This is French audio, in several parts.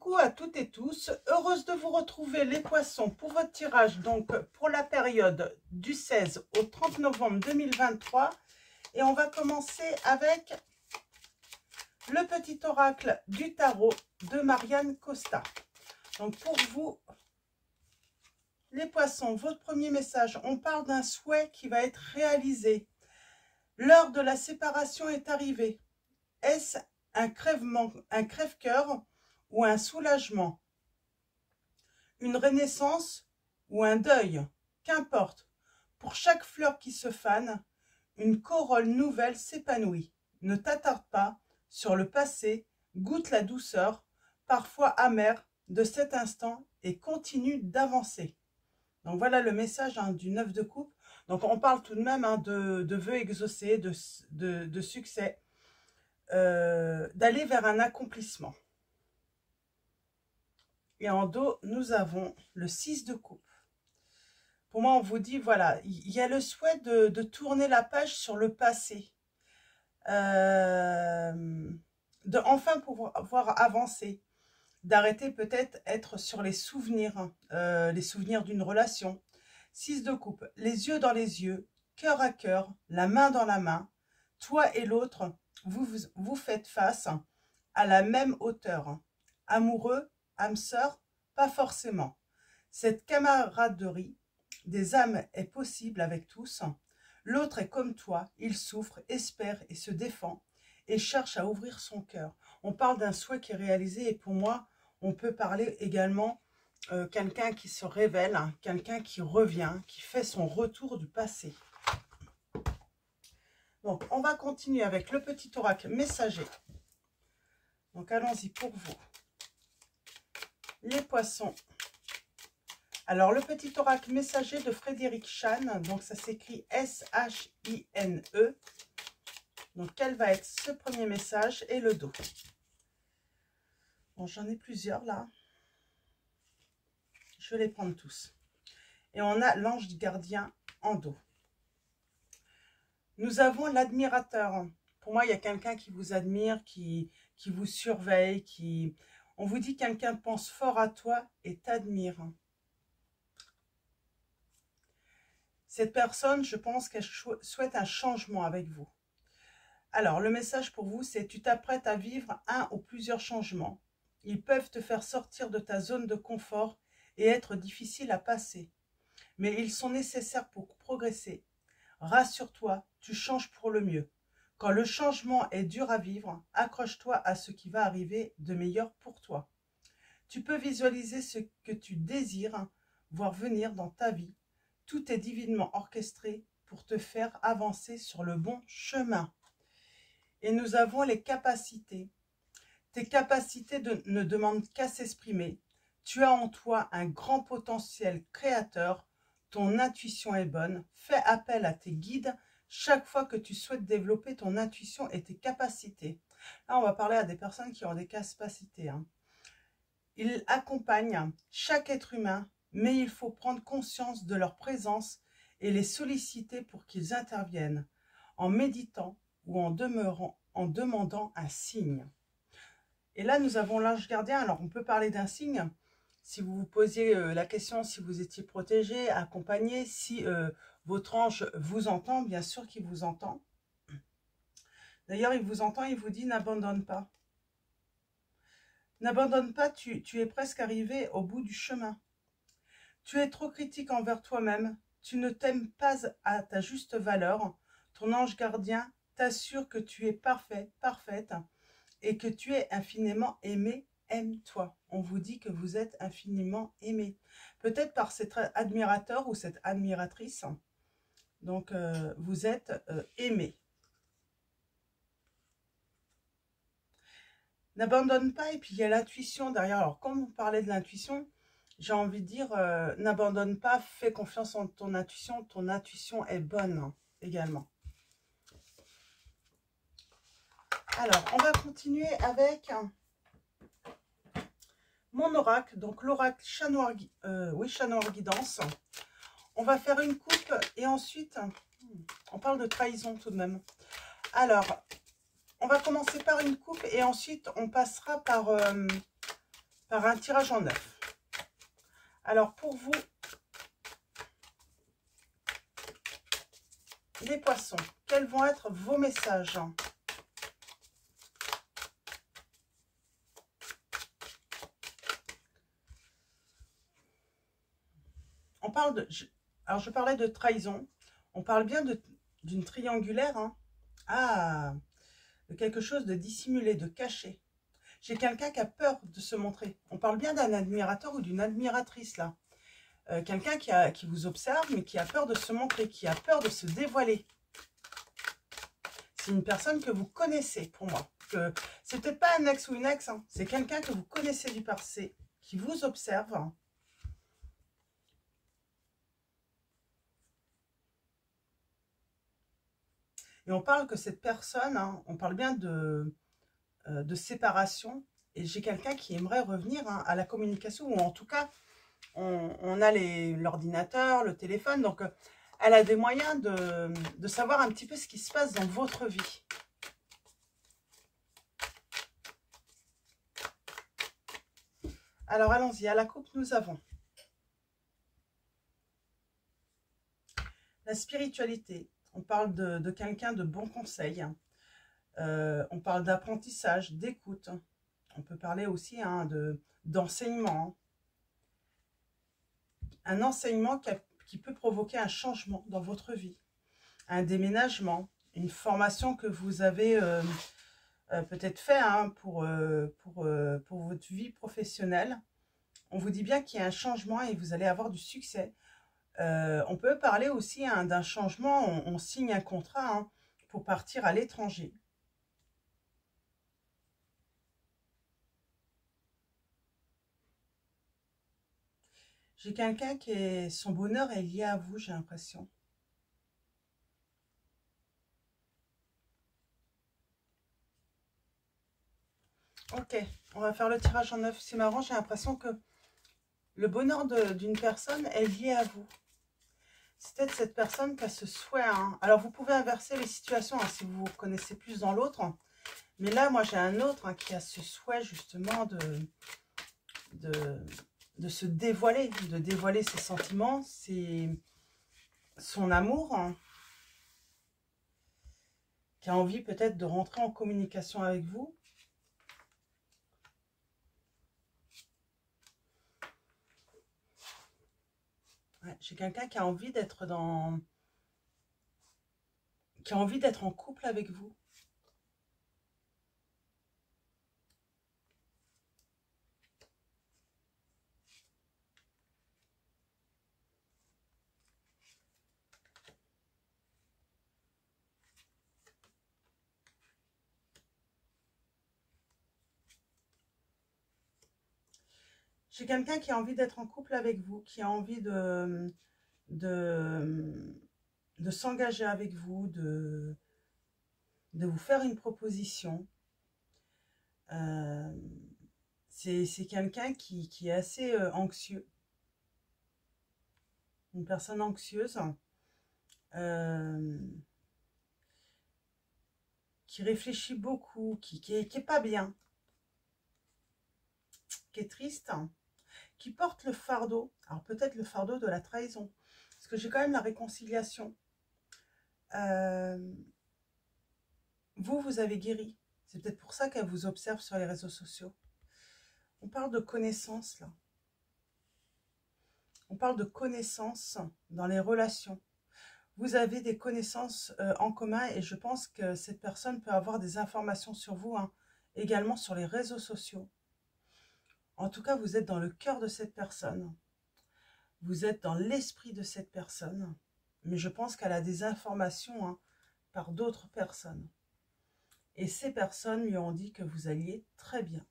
Coucou à toutes et tous, heureuse de vous retrouver les poissons pour votre tirage, donc pour la période du 16 au 30 novembre 2023. Et on va commencer avec le petit oracle du tarot de Marianne Costa. Donc pour vous, les poissons, votre premier message, on parle d'un souhait qui va être réalisé. L'heure de la séparation est arrivée. Est-ce un crève-cœur ou un soulagement, une renaissance ou un deuil, qu'importe. Pour chaque fleur qui se fane, une corolle nouvelle s'épanouit. Ne t'attarde pas sur le passé, goûte la douceur, parfois amère, de cet instant et continue d'avancer. Donc voilà le message du 9 de coupe. Donc on parle tout de même de vœux exaucés, de succès, d'aller vers un accomplissement. Et en dos, nous avons le 6 de coupe. Pour moi, on vous dit, voilà, il y a le souhait de tourner la page sur le passé. De enfin pouvoir avancer. D'arrêter peut-être être sur les souvenirs d'une relation. 6 de coupe, les yeux dans les yeux, cœur à cœur, la main dans la main. Toi et l'autre, vous faites face à la même hauteur. Amoureux, âme sœur, pas forcément. Cette camaraderie des âmes est possible avec tous. L'autre est comme toi, il souffre, espère et se défend et cherche à ouvrir son cœur. On parle d'un souhait qui est réalisé et pour moi, on peut parler également quelqu'un qui se révèle, quelqu'un qui revient, qui fait son retour du passé. Donc, on va continuer avec le petit oracle messager. Donc, allons-y pour vous. Les poissons. Alors, le petit oracle messager de Frédéric Chane, donc ça s'écrit S-H-I-N-E. Donc, quel va être ce premier message et le dos? Bon, j'en ai plusieurs là. Je vais les prendre tous. Et on a l'ange gardien en dos. Nous avons l'admirateur. Pour moi, il y a quelqu'un qui vous admire, qui vous surveille, qui... On vous dit que quelqu'un pense fort à toi et t'admire. Cette personne, je pense qu'elle souhaite un changement avec vous. Alors, le message pour vous, c'est tu t'apprêtes à vivre un ou plusieurs changements. Ils peuvent te faire sortir de ta zone de confort et être difficiles à passer. Mais ils sont nécessaires pour progresser. Rassure-toi, tu changes pour le mieux. Quand le changement est dur à vivre, accroche-toi à ce qui va arriver de meilleur pour toi. Tu peux visualiser ce que tu désires voir venir dans ta vie. Tout est divinement orchestré pour te faire avancer sur le bon chemin. Et nous avons les capacités. Tes capacités ne demandent qu'à s'exprimer. Tu as en toi un grand potentiel créateur. Ton intuition est bonne. Fais appel à tes guides chaque fois que tu souhaites développer ton intuition et tes capacités. Là, on va parler à des personnes qui ont des capacités. Ils accompagnent chaque être humain, mais il faut prendre conscience de leur présence et les solliciter pour qu'ils interviennent, en méditant ou en demandant un signe. Et là, nous avons l'ange gardien. Alors, on peut parler d'un signe. Si vous vous posiez la question si vous étiez protégé, accompagné, si votre ange vous entend, bien sûr qu'il vous entend. D'ailleurs, il vous entend, il vous dit n'abandonne pas. N'abandonne pas, tu es presque arrivé au bout du chemin. Tu es trop critique envers toi-même, tu ne t'aimes pas à ta juste valeur. Ton ange gardien t'assure que tu es parfait, parfaite et que tu es infiniment aimé. Aime-toi. On vous dit que vous êtes infiniment aimé. Peut-être par cet admirateur ou cette admiratrice. Donc, vous êtes aimé. N'abandonne pas. Et puis, il y a l'intuition derrière. Alors, comme vous parlez de l'intuition, j'ai envie de dire, n'abandonne pas. Fais confiance en ton intuition. Ton intuition est bonne également. Alors, on va continuer avec... mon oracle, donc l'oracle Chat Noir Guidance. On va faire une coupe et ensuite, on parle de trahison tout de même. Alors, on va commencer par une coupe et ensuite on passera par par un tirage en 9. Alors, pour vous, les poissons, quels vont être vos messages? On parle de... Alors, je parlais de trahison. On parle bien d'une triangulaire. Hein. Ah, de quelque chose de dissimulé, de caché. J'ai quelqu'un qui a peur de se montrer. On parle bien d'un admirateur ou d'une admiratrice, là. Quelqu'un qui vous observe, mais qui a peur de se montrer, qui a peur de se dévoiler. C'est une personne que vous connaissez, pour moi. C'est peut-être pas un ex ou une ex, hein. C'est quelqu'un que vous connaissez du passé, qui vous observe. Et on parle que cette personne, hein, on parle bien de séparation. Et j'ai quelqu'un qui aimerait revenir hein, à la communication, ou en tout cas, on a l'ordinateur, le téléphone, donc elle a des moyens de savoir un petit peu ce qui se passe dans votre vie. Alors allons-y, à la coupe nous avons la spiritualité. On parle de quelqu'un de bon conseil. On parle d'apprentissage, d'écoute. On peut parler aussi hein, d'enseignement. Un enseignement qui peut provoquer un changement dans votre vie. Un déménagement, une formation que vous avez peut-être fait hein, pour votre vie professionnelle. On vous dit bien qu'il y a un changement et vous allez avoir du succès. On peut parler aussi hein, d'un changement, on signe un contrat hein, pour partir à l'étranger. J'ai quelqu'un son bonheur est lié à vous, j'ai l'impression. Ok, on va faire le tirage en 9. C'est marrant, j'ai l'impression que le bonheur d'une personne est lié à vous. C'est peut-être cette personne qui a ce souhait. Hein. Alors, vous pouvez inverser les situations hein, si vous vous connaissez plus dans l'autre. Mais là, moi, j'ai un autre hein, qui a ce souhait justement de se dévoiler, de dévoiler ses sentiments, son amour, hein, qui a envie peut-être de rentrer en communication avec vous. Ouais, j'ai quelqu'un qui a envie d'être qui a envie d'être en couple avec vous. J'ai quelqu'un qui a envie d'être en couple avec vous, qui a envie de s'engager avec vous, de vous faire une proposition. C'est quelqu'un qui est assez anxieux. Une personne anxieuse. Qui réfléchit beaucoup, qui est pas bien. Qui est triste. Qui porte le fardeau. Alors peut-être le fardeau de la trahison. Parce que j'ai quand même la réconciliation. Vous avez guéri. C'est peut-être pour ça qu'elle vous observe sur les réseaux sociaux. On parle de connaissances, là. On parle de connaissances dans les relations. Vous avez des connaissances en commun et je pense que cette personne peut avoir des informations sur vous, hein, également sur les réseaux sociaux. En tout cas, vous êtes dans le cœur de cette personne. Vous êtes dans l'esprit de cette personne. Mais je pense qu'elle a des informations hein, par d'autres personnes. Et ces personnes lui ont dit que vous alliez très bien.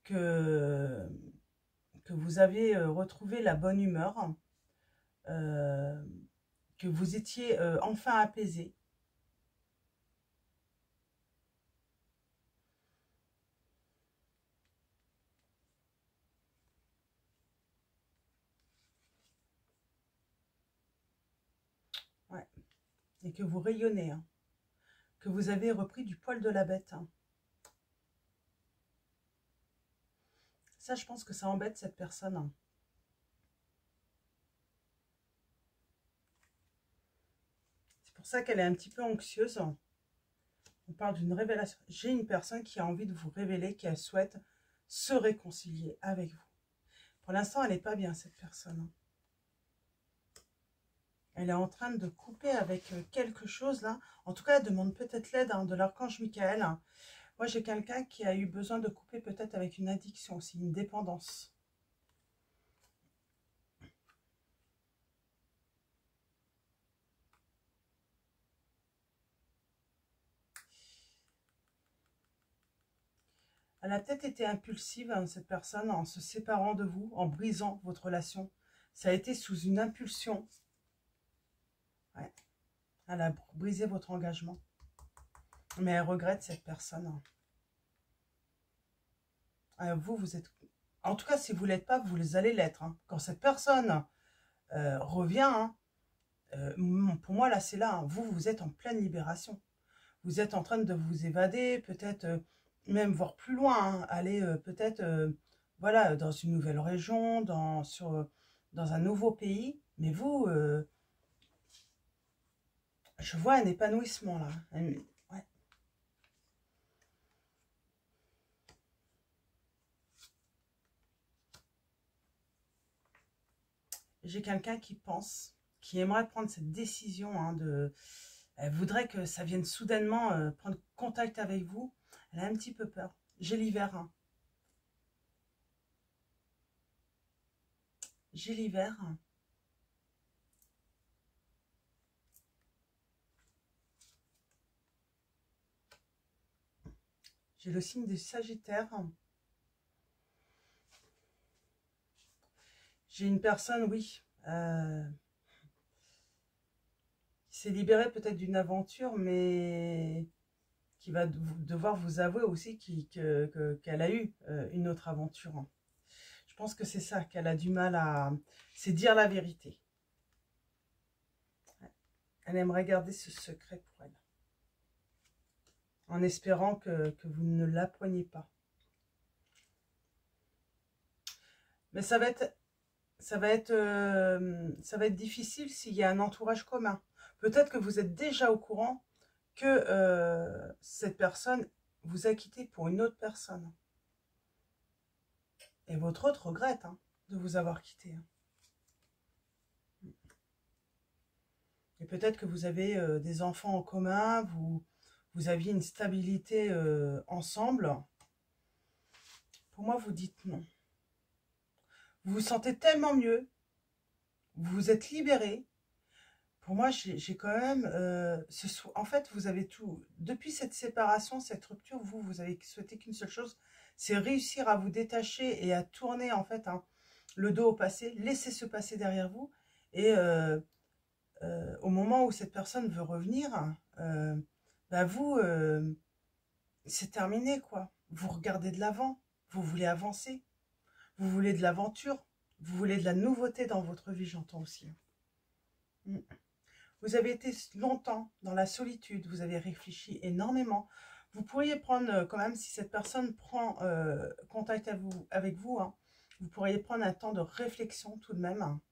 Que vous avez retrouvé la bonne humeur. Que vous étiez enfin apaisé. Ouais. Et que vous rayonnez. Hein. Que vous avez repris du poil de la bête. Hein. Ça, je pense que ça embête cette personne, hein. C'est pour ça qu'elle est un petit peu anxieuse. On parle d'une révélation. J'ai une personne qui a envie de vous révéler, qui souhaite se réconcilier avec vous. Pour l'instant, elle n'est pas bien, cette personne. Elle est en train de couper avec quelque chose, là. En tout cas, elle demande peut-être l'aide de l'archange Michael. Moi, j'ai quelqu'un qui a eu besoin de couper peut-être avec une addiction aussi, une dépendance. Elle a peut-être été impulsive, hein, cette personne, en se séparant de vous, en brisant votre relation. Ça a été sous une impulsion. Ouais. Elle a brisé votre engagement. Mais elle regrette cette personne. Vous, vous êtes... En tout cas, si vous ne l'êtes pas, vous allez l'être. Hein. Quand cette personne revient, hein, pour moi, là, c'est là. Hein. Vous êtes en pleine libération. Vous êtes en train de vous évader, peut-être même voir plus loin. Hein, aller peut-être voilà, dans une nouvelle région, dans un nouveau pays. Mais vous, je vois un épanouissement là. Ouais. J'ai quelqu'un qui pense, qui aimerait prendre cette décision elle voudrait que ça vienne soudainement prendre contact avec vous. Elle a un petit peu peur. J'ai l'hiver. Hein. J'ai l'hiver. J'ai le signe du Sagittaire. J'ai une personne, oui, qui s'est libérée peut-être d'une aventure, mais qui va devoir vous avouer aussi qu'elle a eu une autre aventure. Hein. Je pense que c'est ça, qu'elle a du mal à... C'est dire la vérité. Elle aimerait garder ce secret pour elle. En espérant que vous ne l'appreniez pas. Mais ça va être difficile s'il y a un entourage commun. Peut-être que vous êtes déjà au courant que cette personne vous a quitté pour une autre personne. Et votre autre regrette hein, de vous avoir quitté. Et peut-être que vous avez des enfants en commun, vous aviez une stabilité ensemble. Pour moi, vous dites non. Vous vous sentez tellement mieux, vous vous êtes libéré. Pour moi, j'ai quand même... en fait, vous avez tout... Depuis cette séparation, cette rupture, vous avez souhaité qu'une seule chose, c'est réussir à vous détacher et à tourner, en fait, hein, le dos au passé, laisser ce passé derrière vous. Et au moment où cette personne veut revenir, bah vous, c'est terminé, quoi. Vous regardez de l'avant, vous voulez avancer, vous voulez de l'aventure, vous voulez de la nouveauté dans votre vie, j'entends aussi. Vous avez été longtemps dans la solitude, vous avez réfléchi énormément. Vous pourriez prendre, quand même, si cette personne prend contact avec vous, hein, vous pourriez prendre un temps de réflexion tout de même. Hein.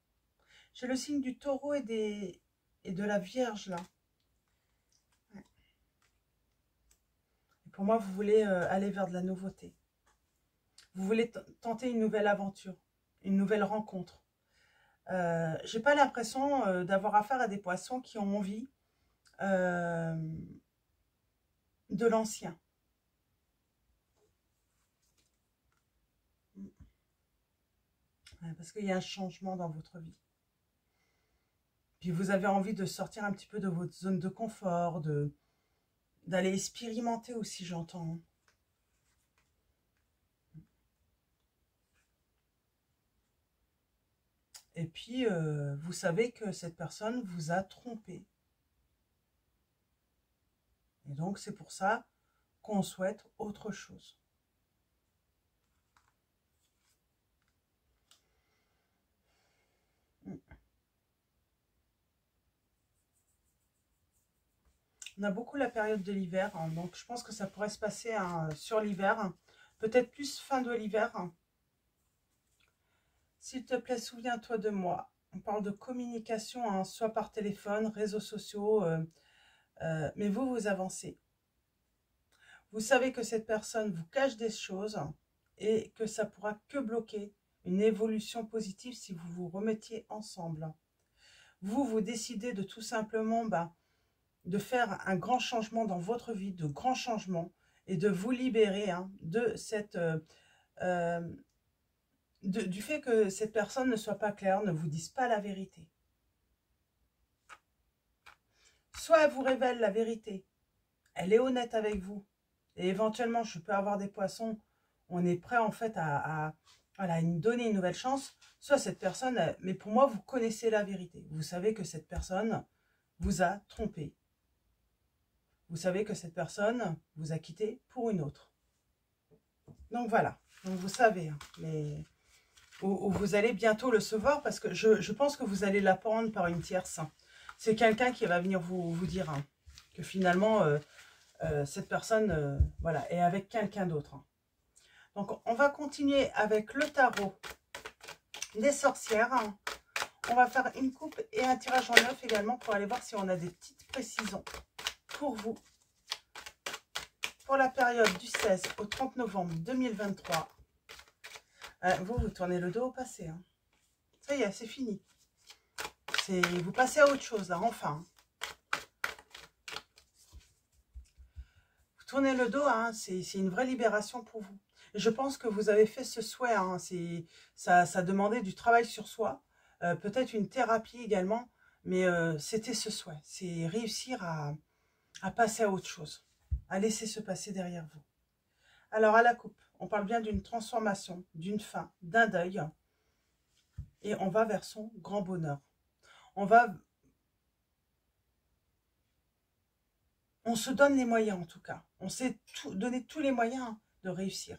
J'ai le signe du taureau et de la Vierge, là. Ouais. Et pour moi, vous voulez aller vers de la nouveauté. Vous voulez tenter une nouvelle aventure, une nouvelle rencontre. J'ai pas l'impression d'avoir affaire à des poissons qui ont envie de l'ancien. Ouais, parce qu'il y a un changement dans votre vie. Puis vous avez envie de sortir un petit peu de votre zone de confort, d'aller expérimenter aussi, j'entends. Et puis, vous savez que cette personne vous a trompé. Et donc, c'est pour ça qu'on souhaite autre chose. On a beaucoup la période de l'hiver, hein, donc je pense que ça pourrait se passer hein, sur l'hiver. Peut-être plus fin de l'hiver. S'il te plaît, souviens-toi de moi. On parle de communication, hein, soit par téléphone, réseaux sociaux, mais vous avancez. Vous savez que cette personne vous cache des choses et que ça pourra que bloquer une évolution positive si vous vous remettiez ensemble. Vous décidez de tout simplement de faire un grand changement dans votre vie, de grands changements, et de vous libérer de cette, du fait que cette personne ne soit pas claire, ne vous dise pas la vérité. Soit elle vous révèle la vérité, elle est honnête avec vous, et éventuellement, je peux avoir des poissons, on est prêt en fait à lui donner une nouvelle chance, soit cette personne, mais pour moi, vous connaissez la vérité. Vous savez que cette personne vous a trompé. Vous savez que cette personne vous a quitté pour une autre. Donc voilà, donc vous savez, hein, mais vous allez bientôt le savoir parce que je pense que vous allez l'apprendre par une tierce. C'est quelqu'un qui va venir vous dire hein, que finalement, cette personne voilà, est avec quelqu'un d'autre. Hein. Donc, on va continuer avec le tarot des sorcières. On va faire une coupe et un tirage en neuf également pour aller voir si on a des petites précisions pour vous. Pour la période du 16 au 30 novembre 2023. Vous tournez le dos au passé. Hein. Ça y est, c'est fini. Vous passez à autre chose, là, enfin. Vous tournez le dos, hein, c'est une vraie libération pour vous. Et je pense que vous avez fait ce souhait. Hein, ça demandait du travail sur soi. Peut-être une thérapie également. Mais c'était ce souhait. C'est réussir à passer à autre chose. À laisser se passer derrière vous. Alors, à la coupe, on parle bien d'une transformation, d'une fin, d'un deuil. Et on va vers son grand bonheur. On se donne les moyens en tout cas. On s'est donné tous les moyens de réussir.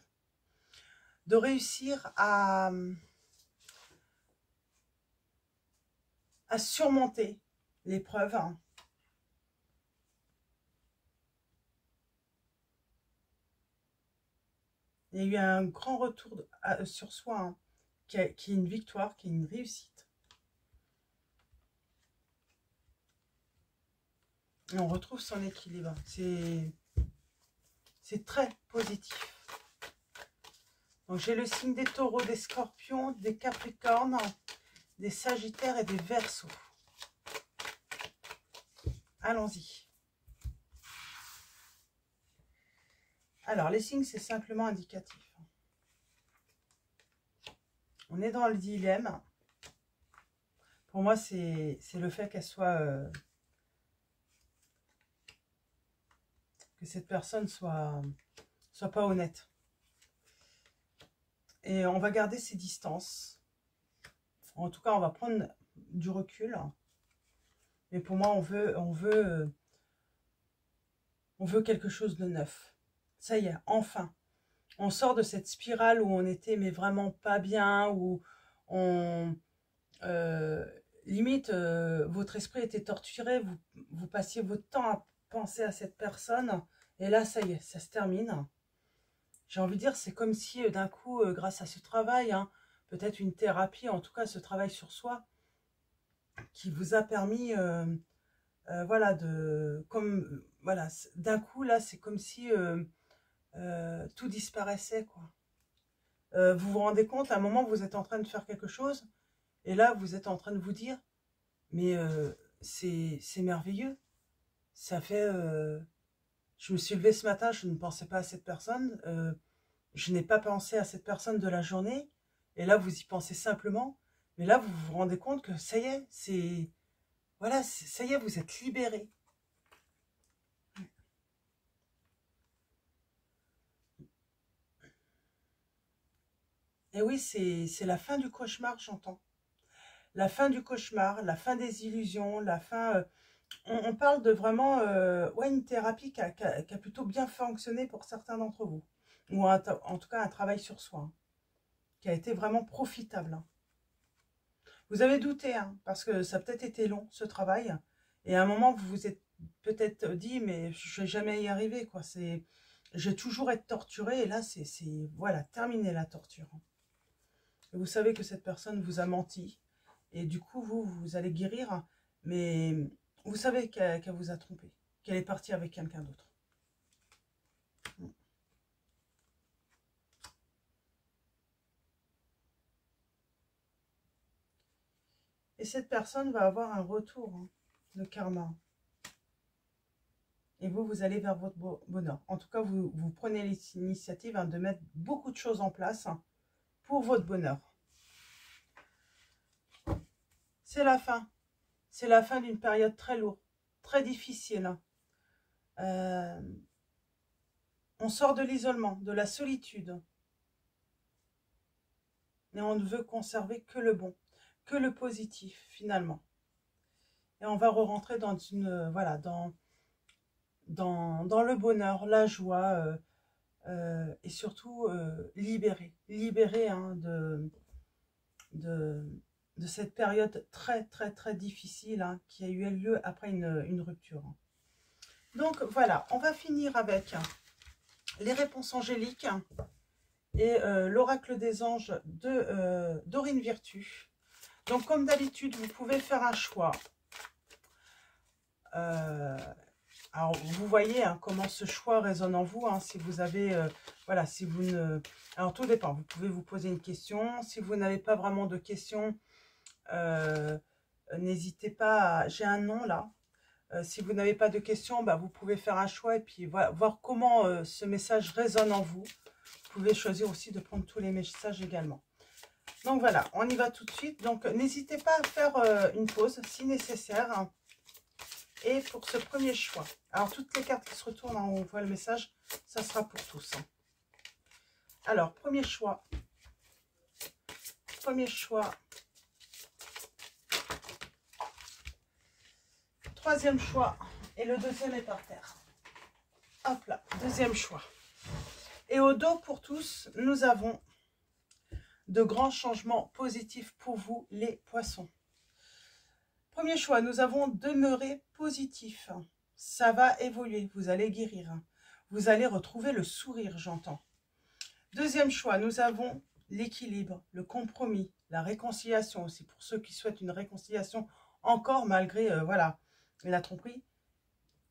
De réussir à surmonter l'épreuve. Il y a eu un grand retour sur soi, hein, qui est une victoire, qui est une réussite. Et on retrouve son équilibre. C'est très positif. Donc j'ai le signe des taureaux, des scorpions, des capricornes, des sagittaires et des verseaux. Allons-y. Alors, les signes, c'est simplement indicatif. On est dans le dilemme. Pour moi, c'est le fait qu'elle soit... que cette personne soit pas honnête. Et on va garder ses distances. En tout cas, on va prendre du recul. Mais pour moi, on veut quelque chose de neuf. Ça y est, enfin. On sort de cette spirale où on était mais vraiment pas bien, où on... limite, votre esprit était torturé, vous passiez votre temps à penser à cette personne, et là, ça y est, ça se termine. J'ai envie de dire, c'est comme si d'un coup, grâce à ce travail, hein, peut-être une thérapie, en tout cas ce travail sur soi, qui vous a permis, voilà, voilà, d'un coup, là, c'est comme si tout disparaissait, quoi. Vous vous rendez compte, à un moment, vous êtes en train de faire quelque chose, et là, vous êtes en train de vous dire, mais c'est merveilleux. Ça fait... je me suis levée ce matin, je ne pensais pas à cette personne. Je n'ai pas pensé à cette personne de la journée. Et là, vous y pensez simplement. Mais là, vous vous rendez compte que ça y est, c'est... Voilà, ça y est, vous êtes libéré. Et oui, c'est la fin du cauchemar, j'entends. La fin du cauchemar, la fin des illusions, la fin... on parle de vraiment ouais, une thérapie qui a plutôt bien fonctionné pour certains d'entre vous. Ou en tout cas un travail sur soi, hein, qui a été vraiment profitable. Hein. Vous avez douté, hein, parce que ça a peut-être été long, ce travail. Et à un moment, vous vous êtes peut-être dit, mais je ne vais jamais y arriver. Quoi. Je vais toujours être torturée. Et là, c'est voilà, terminé la torture. Et vous savez que cette personne vous a menti. Et du coup, vous allez guérir. Mais vous savez qu'elle vous a trompé. Qu'elle est partie avec quelqu'un d'autre. Et cette personne va avoir un retour, hein, de karma. Et vous allez vers votre bonheur. En tout cas, vous prenez l'initiative, hein, de mettre beaucoup de choses en place, hein, pour votre bonheur. C'est la fin. C'est la fin d'une période très lourde, très difficile. On sort de l'isolement, de la solitude. Et on ne veut conserver que le bon, que le positif, finalement. Et on va re-rentrer dans une, voilà, dans le bonheur, la joie, et surtout libéré, hein, de cette période très très très difficile, hein, qui a eu lieu après une rupture. Donc voilà, on va finir avec les réponses angéliques et l'oracle des anges de Dorine Virtue. Donc comme d'habitude, vous pouvez faire un choix. Alors, vous voyez, hein, comment ce choix résonne en vous, hein, si vous avez, voilà, si vous ne... Alors, tout dépend, vous pouvez vous poser une question. Si vous n'avez pas vraiment de questions, n'hésitez pas à... J'ai un nom, là. Si vous n'avez pas de questions, bah, vous pouvez faire un choix et puis voir comment ce message résonne en vous. Vous pouvez choisir aussi de prendre tous les messages également. Donc, voilà, on y va tout de suite. Donc, n'hésitez pas à faire une pause, si nécessaire, hein. Et pour ce premier choix, alors toutes les cartes qui se retournent, hein, on voit le message, ça sera pour tous. Hein. Alors, premier choix. Troisième choix. Et le deuxième est par terre. Hop là, deuxième choix. Et au dos pour tous, nous avons de grands changements positifs pour vous, les poissons. Premier choix, nous avons demeuré positif. Ça va évoluer, vous allez guérir. Vous allez retrouver le sourire, j'entends. Deuxième choix, nous avons l'équilibre, le compromis, la réconciliation aussi. Pour ceux qui souhaitent une réconciliation encore malgré voilà, la tromperie,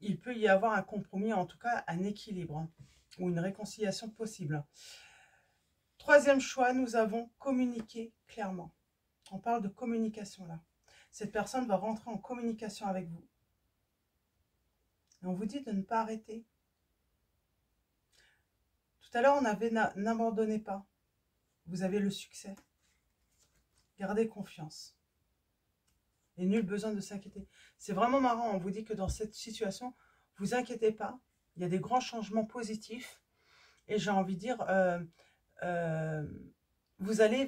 il peut y avoir un compromis, en tout cas un équilibre, hein, ou une réconciliation possible. Troisième choix, nous avons communiqué clairement. On parle de communication là. Cette personne va rentrer en communication avec vous. Et on vous dit de ne pas arrêter. Tout à l'heure, on avait n'abandonnez pas. Vous avez le succès. Gardez confiance. Et nul besoin de s'inquiéter. C'est vraiment marrant. On vous dit que dans cette situation, vous inquiétez pas. Il y a des grands changements positifs. Et j'ai envie de dire, vous allez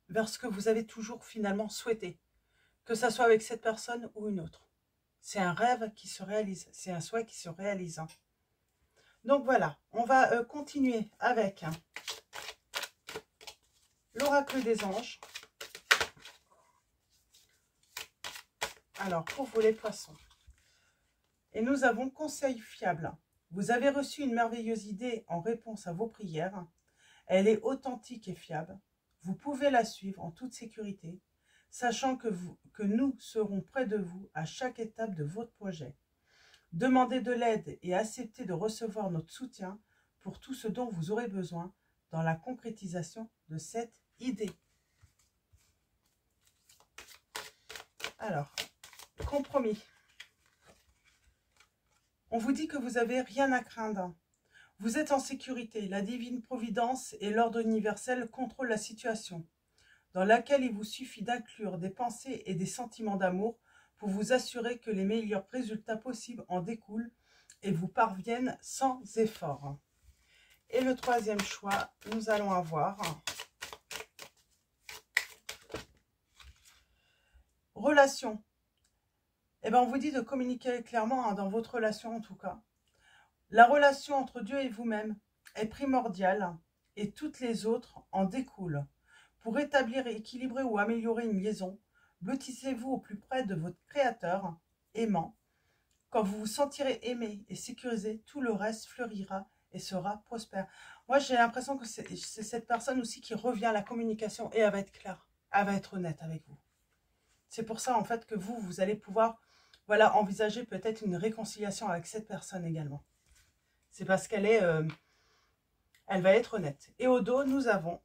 vers ce que vous avez toujours finalement souhaité. Que ça soit avec cette personne ou une autre. C'est un rêve qui se réalise. C'est un souhait qui se réalise. Hein. Donc voilà, on va continuer avec l'oracle des anges. Alors, pour vous les poissons. Et nous avons conseil fiable. Vous avez reçu une merveilleuse idée en réponse à vos prières. Elle est authentique et fiable. Vous pouvez la suivre en toute sécurité, sachant que nous serons près de vous à chaque étape de votre projet. Demandez de l'aide et acceptez de recevoir notre soutien pour tout ce dont vous aurez besoin dans la concrétisation de cette idée. Alors, compromis. On vous dit que vous n'avez rien à craindre. Vous êtes en sécurité. La divine providence et l'ordre universel contrôlent la situation, dans laquelle il vous suffit d'inclure des pensées et des sentiments d'amour pour vous assurer que les meilleurs résultats possibles en découlent et vous parviennent sans effort. Et le troisième choix, nous allons avoir relation. Eh bien, on vous dit de communiquer clairement, hein, dans votre relation en tout cas. La relation entre Dieu et vous-même est primordiale et toutes les autres en découlent. Pour établir, équilibrer ou améliorer une liaison, blottissez-vous au plus près de votre Créateur aimant. Quand vous vous sentirez aimé et sécurisé, tout le reste fleurira et sera prospère. Moi, j'ai l'impression que c'est cette personne aussi qui revient à la communication et elle va être claire, elle va être honnête avec vous. C'est pour ça, en fait, que vous allez pouvoir, voilà, envisager peut-être une réconciliation avec cette personne également. C'est parce qu'elle est, elle va être honnête. Et au dos, nous avons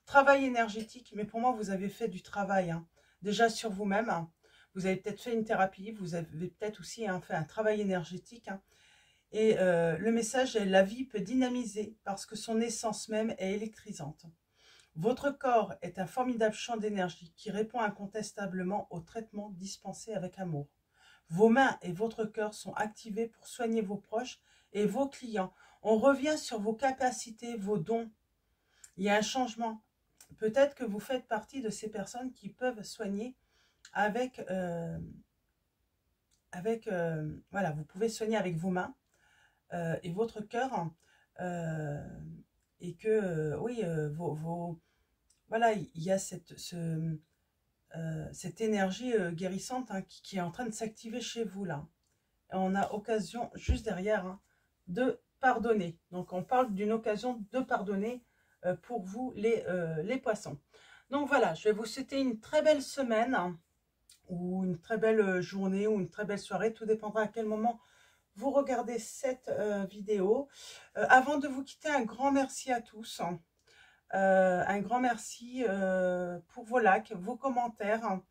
travail énergétique, mais pour moi, vous avez fait du travail, hein, déjà sur vous-même. Hein. Vous avez peut-être fait une thérapie, vous avez peut-être aussi fait un travail énergétique. Hein. Et le message est: la vie peut dynamiser parce que son essence même est électrisante. Votre corps est un formidable champ d'énergie qui répond incontestablement aux traitements dispensés avec amour. Vos mains et votre cœur sont activés pour soigner vos proches et vos clients. On revient sur vos capacités, vos dons. Il y a un changement. Peut-être que vous faites partie de ces personnes qui peuvent soigner avec... voilà, vous pouvez soigner avec vos mains et votre cœur. Et que, oui, voilà, il y a cette énergie guérissante, hein, qui est en train de s'activer chez vous, là. Et on a occasion, juste derrière, hein, de pardonner. Donc, on parle d'une occasion de pardonner pour vous, les poissons. Donc, voilà, je vais vous souhaiter une très belle semaine, hein, ou une très belle journée, ou une très belle soirée. Tout dépendra à quel moment vous regardez cette vidéo. Avant de vous quitter, un grand merci à tous. Un grand merci pour vos likes, vos commentaires.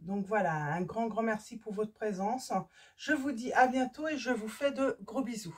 Donc voilà, un grand merci pour votre présence. Je vous dis à bientôt et je vous fais de gros bisous.